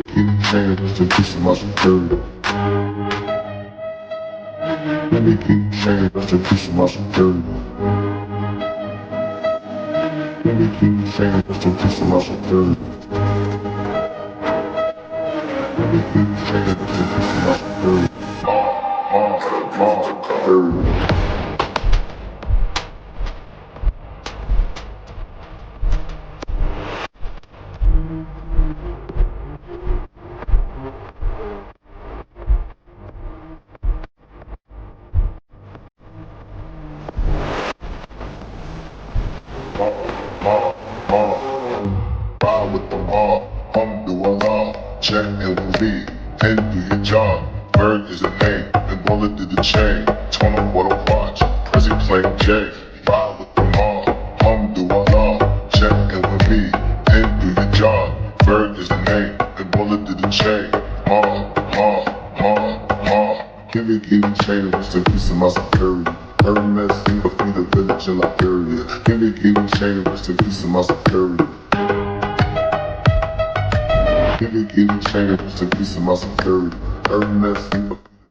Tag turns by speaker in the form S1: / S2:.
S1: Keep chain, rest in peace to my security. Let me keep chain, rest in peace to my security. Let me keep chain, rest in peace to my security. Let me keep chain, rest in peace to my security. Security. Ride with the mob, alhamdulillah, check LV, pay do your job, Bird is a name, and bullet did the chain, turn on what I watch, Prezi playing J, ride with the mob, alhamdulillah, check LV, pay do your job, Bird is a name, and bullet did the chain, give me chain, rest in peace of my security. Hermes, feed the village in Liberia. Give me chain, rest in peace of my security. Give me chain, rest in peace of my security. Hermes, feed